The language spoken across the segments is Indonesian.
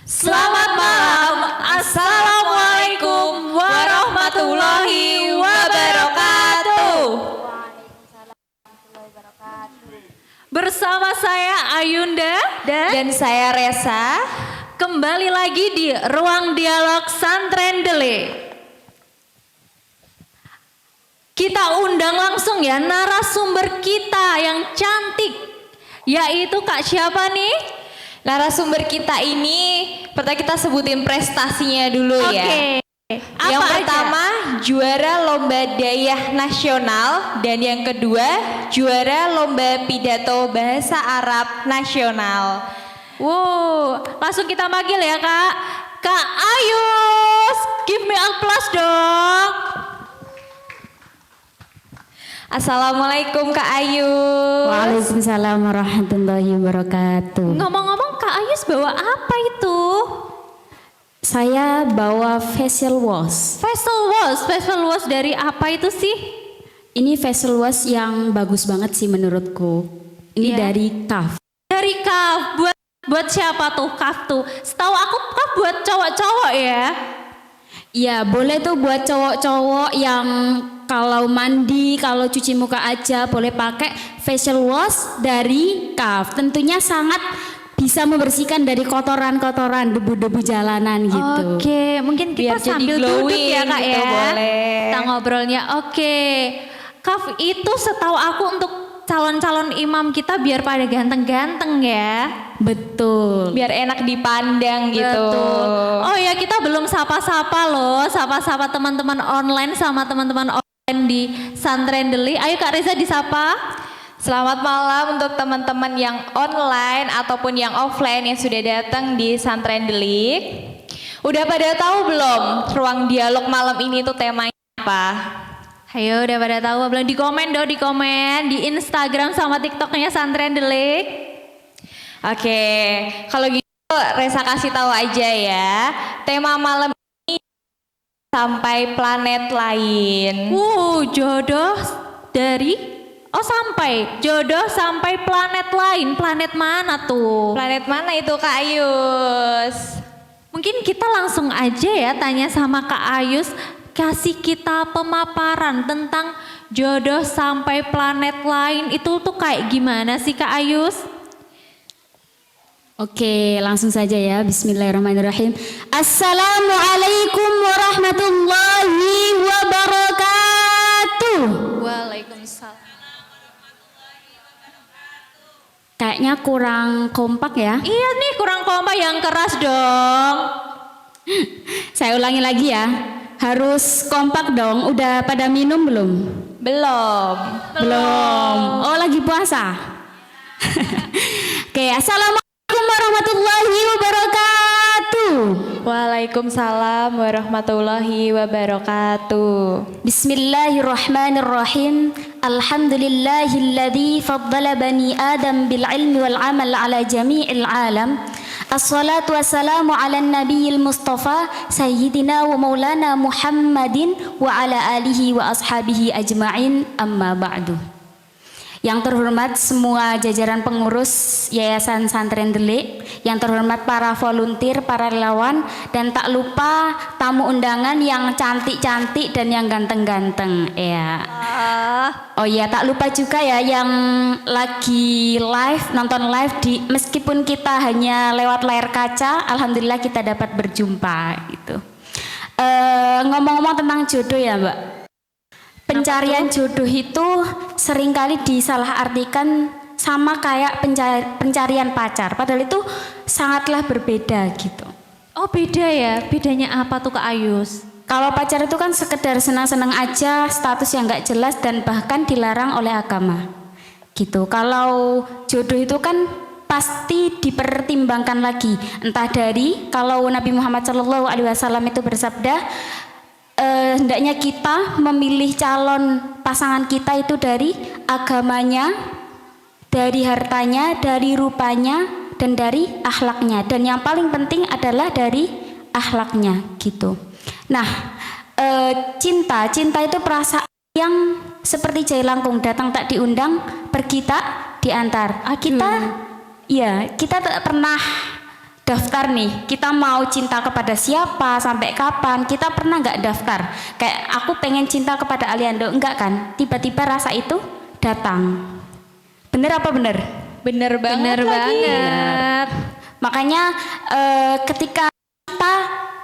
Selamat malam, Assalamualaikum warahmatullahi wabarakatuh. Bersama saya Ayunda dan saya Resa, kembali lagi di Ruang Dialog Santren Dele. Kita undang langsung ya narasumber kita yang cantik, yaitu Kak siapa nih? Narasumber kita ini, pertama kita sebutin prestasinya dulu ya. Yang pertama juara lomba dayah nasional dan yang kedua juara lomba pidato bahasa Arab nasional. Wow, langsung kita manggil ya Kak. Kak Ayus, give me applause dong. Assalamualaikum Kak Ayu. Waalaikumsalam warahmatullahi wabarakatuh. Ngomong-ngomong Kak Ayus bawa apa itu? Saya bawa facial wash. Facial wash dari apa itu sih? Ini facial wash yang bagus banget sih menurutku. Ini dari Kaf. Dari Kaf, buat siapa tuh Kaf tuh? Setahu aku Kaf buat cowok-cowok ya. Ya boleh tuh buat cowok-cowok yang kalau mandi, kalau cuci muka aja boleh pakai facial wash dari Kaf. Tentunya sangat bisa membersihkan dari kotoran-kotoran, debu-debu jalanan gitu. Oke, mungkin kita biar sambil jadi glowing duduk ya Kak gitu, ya. boleh. Kita ngobrolnya. Oke. Kaf itu setahu aku untuk calon-calon imam kita biar pada ganteng-ganteng ya. Betul. Biar enak dipandang gitu. Betul. Oh ya kita belum sapa-sapa loh, sapa-sapa teman-teman online sama teman-teman offline di Santren Deli. Ayo Kak Reza disapa. Selamat malam untuk teman-teman yang online ataupun yang offline yang sudah datang di Santren Delik. Udah pada tahu belum ruang dialog malam ini tuh temanya apa? Ayo udah pada tahu belum? Di komen dong, di komen di Instagram sama TikToknya Santren Delik. Oke, kalau gitu Resa kasih tahu aja ya. Tema malam ini sampai planet lain. Jodoh dari jodoh sampai planet lain. Planet mana tuh? Planet mana itu Kak Ayus? Mungkin kita langsung aja ya tanya sama Kak Ayus, kasih kita pemaparan tentang jodoh sampai planet lain itu tuh kayak gimana sih Kak Ayus? Oke, langsung saja ya. Bismillahirrahmanirrahim. Assalamualaikum warahmatullahi wabarakatuh. Waalaikumsalam. Kayaknya kurang kompak ya. Iya nih kurang kompak, yang keras dong. Saya ulangi lagi ya. Harus kompak dong. Udah pada minum belum? Belum. Oh, lagi puasa. Oke, assalamualaikum warahmatullahi wabarakatuh. Waalaikumsalam warahmatullahi wabarakatuh. Bismillahirrahmanirrahim. Alhamdulillahilladzi faddala bani Adam bil ilmi wal amal ala jami'il alam. Assalatu wassalamu ala nabiyil mustafa sayyidina wa maulana Muhammadin wa ala alihi wa ashabihi ajma'in, amma ba'du. Yang terhormat semua jajaran pengurus Yayasan Santren Delik, yang terhormat para volunteer, para relawan, dan tak lupa tamu undangan yang cantik-cantik dan yang ganteng-ganteng ya. Oh iya, tak lupa juga ya yang lagi live, nonton live di, meskipun kita hanya lewat layar kaca, alhamdulillah kita dapat berjumpa gitu. Ngomong-ngomong tentang jodoh ya Mbak, pencarian jodoh itu seringkali disalahartikan sama kayak pencarian pacar, padahal itu sangatlah berbeda gitu. Oh beda ya, bedanya apa tuh Kak Ayus? Kalau pacar itu kan sekedar senang-senang aja, status yang gak jelas dan bahkan dilarang oleh agama gitu. Kalau jodoh itu kan pasti dipertimbangkan lagi, entah dari kalau Nabi Muhammad SAW itu bersabda, hendaknya kita memilih calon pasangan kita itu dari agamanya, dari hartanya, dari rupanya, dan dari akhlaknya. Dan yang paling penting adalah dari akhlaknya gitu. Nah, cinta itu perasaan yang seperti jail langkung, datang tak diundang, pergi tak diantar. Kita tak pernah daftar nih, kita mau cinta kepada siapa, sampai kapan, kita pernah nggak daftar? Kayak aku pengen cinta kepada Aliando, enggak kan? Tiba-tiba rasa itu datang. Bener apa bener? Bener banget. Bener banget. Makanya ketika kita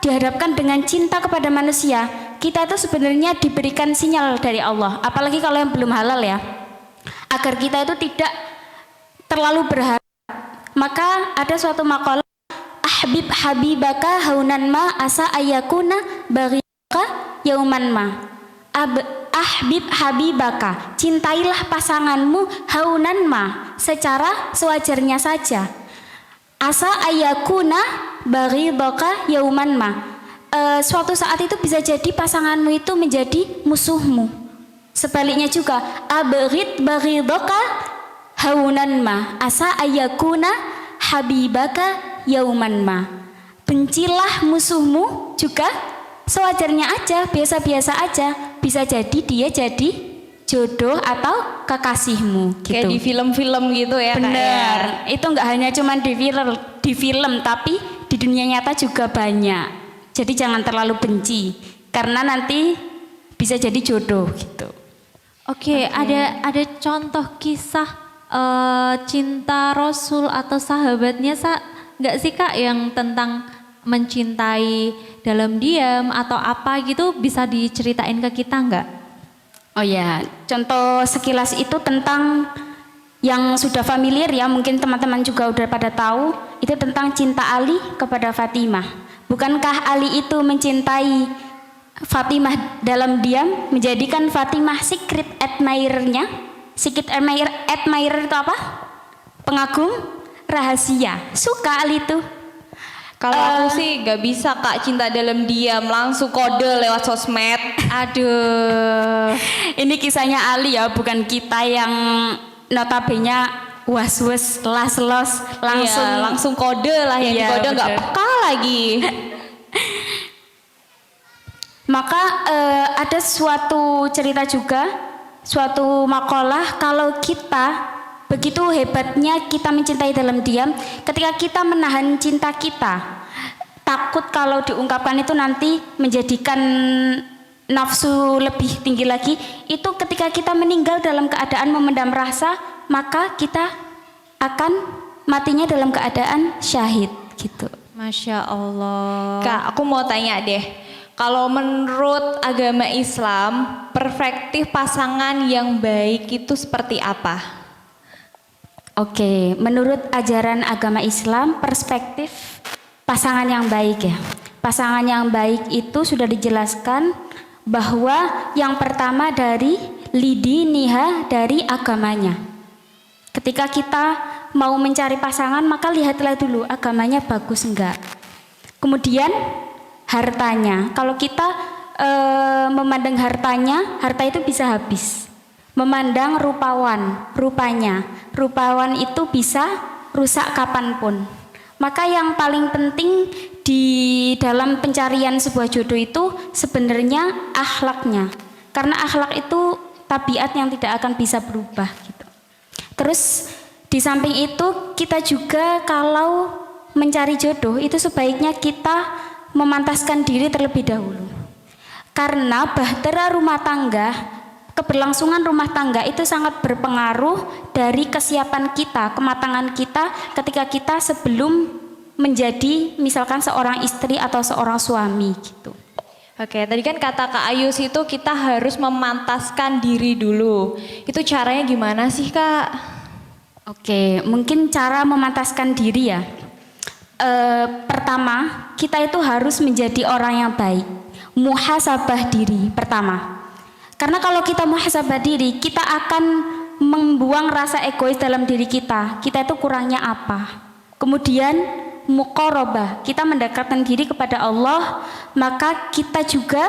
dihadapkan dengan cinta kepada manusia, kita itu sebenarnya diberikan sinyal dari Allah, apalagi kalau yang belum halal ya, agar kita itu tidak terlalu berharap. Maka ada suatu makalah, ahbib habibaka haunan ma asa ayakuna baghibaka yauman ma. Ahbib habibaka, cintailah pasanganmu haunan ma, secara sewajarnya saja. Asa ayakuna baghibaka yauman ma. Suatu saat itu bisa jadi pasanganmu itu menjadi musuhmu. Sebaliknya juga, abghid baghibaka haunan ma, asa ayakuna habibaka yauman ma. Bencilah musuhmu juga sewajarnya aja, biasa-biasa aja. Bisa jadi dia jadi jodoh atau kekasihmu gitu. Kayak di film-film gitu ya. Bener, itu nggak hanya cuman di film, tapi di dunia nyata juga banyak. Jadi jangan terlalu benci, karena nanti bisa jadi jodoh gitu. Oke, ada contoh kisah cinta Rasul atau sahabatnya nggak sih Kak yang tentang mencintai dalam diam atau apa gitu, bisa diceritain ke kita nggak? Oh ya, contoh sekilas itu tentang yang sudah familiar ya, mungkin teman-teman juga udah pada tahu, itu tentang cinta Ali kepada Fatimah. Bukankah Ali itu mencintai Fatimah dalam diam, menjadikan Fatimah secret admirer-nya? Secret admirer itu apa? Pengagum rahasia. Suka Ali itu. Kalau aku sih gak bisa Kak cinta dalam diam, langsung kode lewat sosmed. Aduh. Ini kisahnya Ali ya, bukan kita yang notabene was-was, los langsung. Iya, langsung kode lah, yang Iya, dikode gak bener. peka lagi. Maka ada suatu cerita juga, suatu makalah, kalau kita begitu hebatnya kita mencintai dalam diam, ketika kita menahan cinta kita, takut kalau diungkapkan itu nanti menjadikan nafsu lebih tinggi lagi, itu ketika kita meninggal dalam keadaan memendam rasa, maka kita akan matinya dalam keadaan syahid gitu. Masya Allah. Kak, aku mau tanya deh. Kalau menurut agama Islam, perspektif pasangan yang baik itu seperti apa? Oke, menurut ajaran agama Islam, perspektif pasangan yang baik ya. Pasangan yang baik itu sudah dijelaskan bahwa yang pertama dari lidiniha, dari agamanya. Ketika kita mau mencari pasangan, maka lihatlah dulu agamanya bagus enggak. Kemudian hartanya. Kalau kita memandang hartanya, harta itu bisa habis. Memandang rupanya. Rupawan itu bisa rusak kapanpun. Maka yang paling penting di dalam pencarian sebuah jodoh itu sebenarnya akhlaknya. Karena akhlak itu tabiat yang tidak akan bisa berubah gitu. Terus di samping itu kita juga kalau mencari jodoh itu sebaiknya kita memantaskan diri terlebih dahulu. Karena bahtera rumah tangga, keberlangsungan rumah tangga itu sangat berpengaruh dari kesiapan kita, kematangan kita ketika kita sebelum menjadi misalkan seorang istri atau seorang suami gitu. Oke, tadi kan kata Kak Ayus itu kita harus memantaskan diri dulu. Itu caranya gimana sih Kak? Oke, mungkin cara memantaskan diri ya. Pertama, kita itu harus menjadi orang yang baik. Muhasabah diri pertama. Karena kalau kita muhasabah diri, kita akan membuang rasa egois dalam diri kita. Kita itu kurangnya apa? Kemudian muqarabah, kita mendekatkan diri kepada Allah, maka kita juga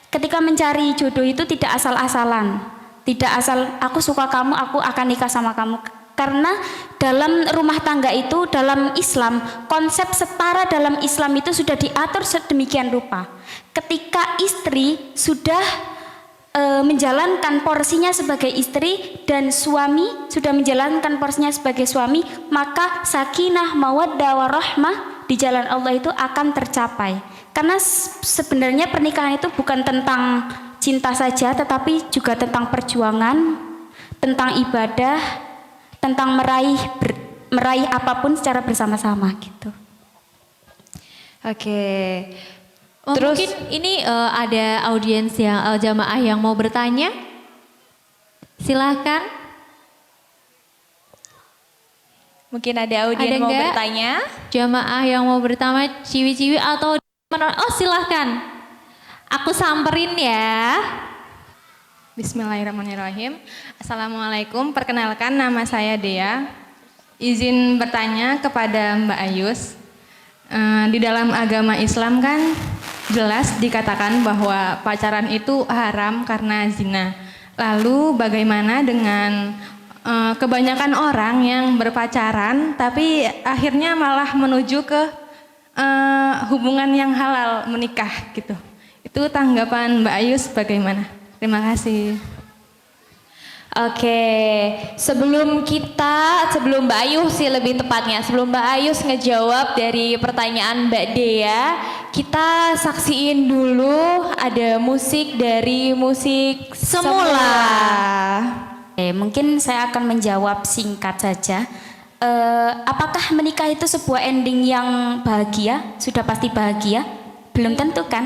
ketika mencari jodoh itu tidak asal-asalan. Tidak asal aku suka kamu, aku akan nikah sama kamu. Karena dalam rumah tangga itu, dalam Islam, konsep setara dalam Islam itu sudah diatur sedemikian rupa. Ketika istri sudah menjalankan porsinya sebagai istri dan suami sudah menjalankan porsinya sebagai suami, maka sakinah, mawaddah, warahmah di jalan Allah itu akan tercapai. Karena sebenarnya pernikahan itu bukan tentang cinta saja, tetapi juga tentang perjuangan, tentang ibadah, tentang meraih apapun secara bersama-sama gitu. Oke. Terus mungkin ini ada audiens yang jamaah yang mau bertanya. Silahkan. Mungkin ada audiens mau bertanya. Jamaah yang mau bertanya, ciwi-ciwi atau oh silahkan. Aku samperin ya. Bismillahirrahmanirrahim. Assalamualaikum, perkenalkan nama saya Dea. Izin bertanya kepada Mbak Ayus. Di dalam agama Islam kan jelas dikatakan bahwa pacaran itu haram karena zina. Lalu bagaimana dengan kebanyakan orang yang berpacaran tapi akhirnya malah menuju ke hubungan yang halal, menikah gitu. Itu tanggapan Mbak Ayus bagaimana? Terima kasih. Oke, sebelum Mbak Ayus sih lebih tepatnya, sebelum Mbak Ayus ngejawab dari pertanyaan Mbak Dea, kita saksiin dulu ada musik dari musik Semula. Mungkin saya akan menjawab singkat saja. Apakah menikah itu sebuah ending yang bahagia? Sudah pasti bahagia? Belum tentu kan?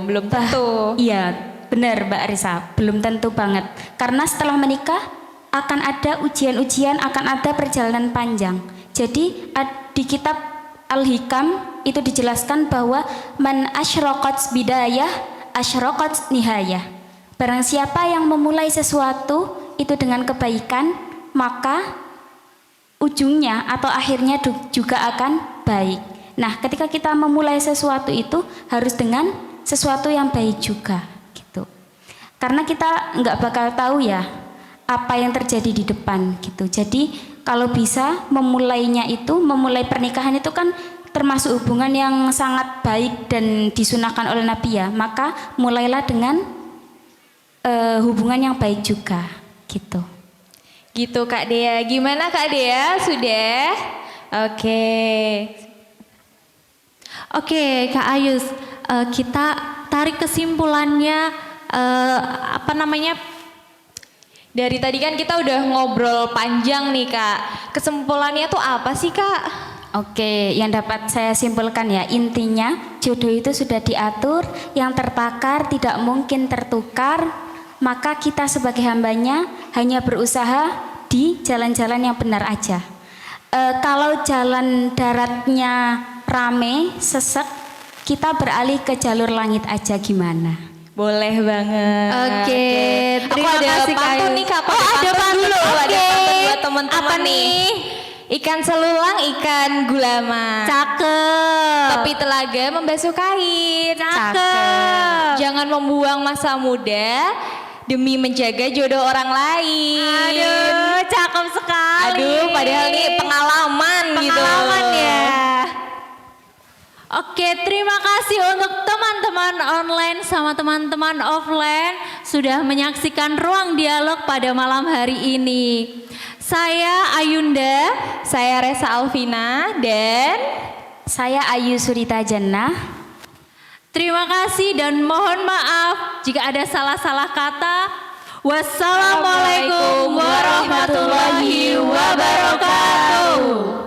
Belum tentu. Iya. Benar Mbak Arisa, belum tentu banget. Karena setelah menikah akan ada ujian-ujian, akan ada perjalanan panjang. Jadi di kitab Al-Hikam itu dijelaskan bahwa man asyraqat bidayah asyraqat nihayah. Barang siapa yang memulai sesuatu itu dengan kebaikan, maka ujungnya atau akhirnya juga akan baik. Nah, ketika kita memulai sesuatu itu harus dengan sesuatu yang baik juga. Karena kita nggak bakal tahu ya apa yang terjadi di depan gitu. Jadi kalau bisa memulai pernikahan itu kan termasuk hubungan yang sangat baik dan disunahkan oleh Nabi ya. Maka mulailah dengan hubungan yang baik juga gitu. Gitu Kak Dea. Gimana Kak Dea? Sudah? Oke Kak Ayus, kita tarik kesimpulannya. Dari tadi kan kita udah ngobrol panjang nih Kak. Kesimpulannya tuh apa sih Kak? Oke, yang dapat saya simpulkan ya, intinya jodoh itu sudah diatur, yang tertakar tidak mungkin tertukar, maka kita sebagai hambanya hanya berusaha di jalan-jalan yang benar aja. Kalau jalan daratnya rame, sesek, kita beralih ke jalur langit aja gimana? Boleh banget. Oke, terima kasih pantun nih Kak. ada pantun dulu. Ada pantun buat teman-teman nih. Ikan selulang, ikan gulama. Cakep. Topi telaga membasuh kain. Cakep. Jangan membuang masa muda demi menjaga jodoh orang lain. Aduh, cakep sekali. Aduh, padahal ini pengalaman gitu. Pengalaman ya. Oke, terima kasih untuk teman-teman online sama teman-teman offline sudah menyaksikan Ruang Dialog pada malam hari ini. Saya Ayunda, saya Resa Alvina, dan saya Ayu Surita Jannah. Terima kasih dan mohon maaf jika ada salah-salah kata. Wassalamualaikum warahmatullahi wabarakatuh.